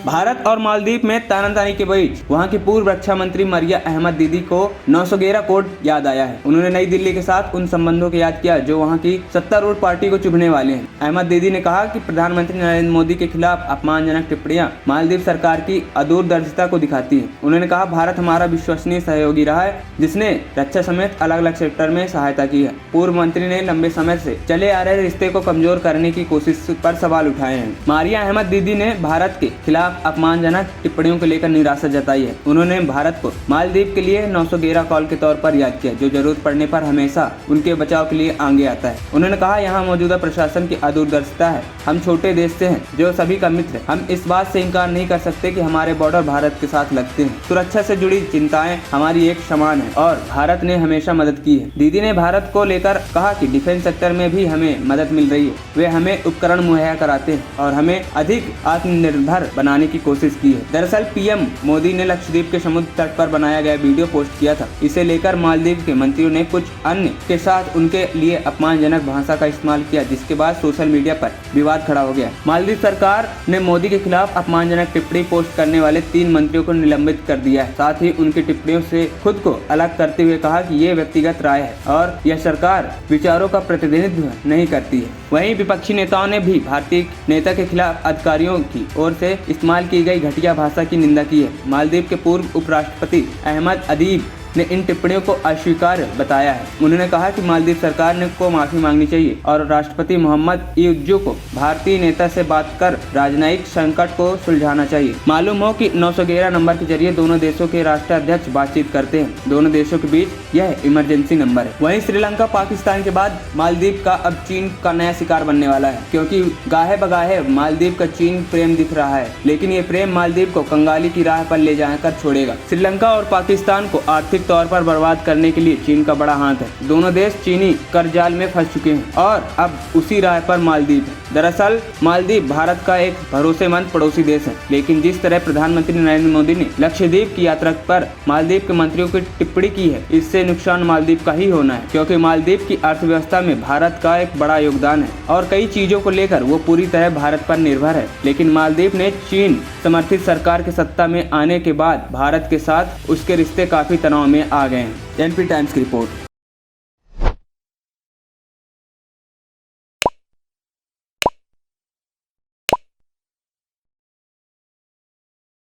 भारत और मालदीव में तानातानी के बीच वहां की पूर्व रक्षा मंत्री मरिया अहमद दीदी को 911 कोड याद आया है। उन्होंने नई दिल्ली के साथ उन संबंधों को याद किया जो वहां की सत्तारूढ़ पार्टी को चुभने वाले हैं। अहमद दीदी ने कहा कि प्रधानमंत्री नरेंद्र मोदी के खिलाफ अपमानजनक टिप्पणियां मालदीव सरकार की अदूरदर्शिता को दिखाती है। उन्होंने कहा, भारत हमारा विश्वसनीय सहयोगी रहा है जिसने रक्षा समेत अलग अलग सेक्टर में सहायता की है। पूर्व मंत्री ने लंबे समय से चले आ रहे रिश्ते को कमजोर करने की कोशिश पर सवाल उठाए हैं। मरिया अहमद दीदी ने भारत के खिलाफ अपमानजनक टिप्पणियों को लेकर निराशा जताई है। उन्होंने भारत को मालदीव के लिए 911 कॉल के तौर पर याद किया, जो जरूरत पड़ने पर हमेशा उनके बचाव के लिए आगे आता है। उन्होंने कहा, यहाँ मौजूदा प्रशासन की अदूरदर्शिता है। हम छोटे देश से हैं जो सभी का मित्र है। हम इस बात से इनकार नहीं कर सकते कि हमारे बॉर्डर भारत के साथ लगते हैं। सुरक्षा से जुड़ी चिंताएं हमारी एक समान है और भारत ने हमेशा मदद की है। दीदी ने भारत को लेकर कहा कि डिफेंस सेक्टर में भी हमें मदद मिल रही है। वे हमें उपकरण मुहैया कराते हैं और हमें अधिक आत्मनिर्भर बनाने की कोशिश की है। दरअसल पीएम मोदी ने लक्षद्वीप के समुद्र तट पर बनाया गया वीडियो पोस्ट किया था। इसे लेकर मालदीव के मंत्रियों ने कुछ अन्य के साथ उनके लिए अपमानजनक भाषा का इस्तेमाल किया, जिसके बाद सोशल मीडिया पर विवाद खड़ा हो गया। मालदीव सरकार ने मोदी के खिलाफ अपमानजनक टिप्पणी पोस्ट करने वाले 3 मंत्रियों को निलंबित कर दिया है। साथ ही उनकी टिप्पणियों से खुद को अलग करते हुए कहा कि ये व्यक्तिगत राय है और यह सरकार विचारों का प्रतिनिधित्व नहीं करती है। वहीं विपक्षी नेताओं ने भी भारतीय नेता के खिलाफ अधिकारियों की ओर से इस्तेमाल की गई घटिया भाषा की निंदा की है। मालदीव के पूर्व उपराष्ट्रपति अहमद अदीब ने इन टिप्पणियों को अस्वीकार्य बताया है। उन्होंने कहा कि मालदीव सरकार ने को माफी मांगनी चाहिए और राष्ट्रपति मोहम्मद इयुज्जो को भारतीय नेता से बात कर राजनयिक संकट को सुलझाना चाहिए। मालूम हो कि 911 नंबर के जरिए दोनों देशों के राष्ट्राध्यक्ष बातचीत करते हैं। दोनों देशों के बीच यह इमरजेंसी नंबर है। वहीं श्रीलंका पाकिस्तान के बाद मालदीव का अब चीन का नया शिकार बनने वाला है, क्योंकि गाहे बगाहे मालदीव का चीन प्रेम दिख रहा है, लेकिन ये प्रेम मालदीव को कंगाली की राह पर ले जाकर छोड़ेगा। श्रीलंका और पाकिस्तान को आर्थिक तौर पर बर्बाद करने के लिए चीन का बड़ा हाथ है। दोनों देश चीनी कर्जाल में फंस चुके हैं और अब उसी राह पर मालदीव है। दरअसल मालदीव भारत का एक भरोसेमंद पड़ोसी देश है, लेकिन जिस तरह प्रधानमंत्री नरेंद्र मोदी ने लक्षद्वीप की यात्रा पर मालदीव के मंत्रियों की टिप्पणी की है, इससे नुकसान मालदीव का ही होना है, क्योंकि मालदीव की अर्थव्यवस्था में भारत का एक बड़ा योगदान है और कई चीजों को लेकर वो पूरी तरह भारत पर निर्भर है। लेकिन मालदीव ने चीन समर्थित सरकार के सत्ता में आने के बाद भारत के साथ उसके रिश्ते काफी तनाव में आ गए हैं। एनपी टाइम्स की रिपोर्ट।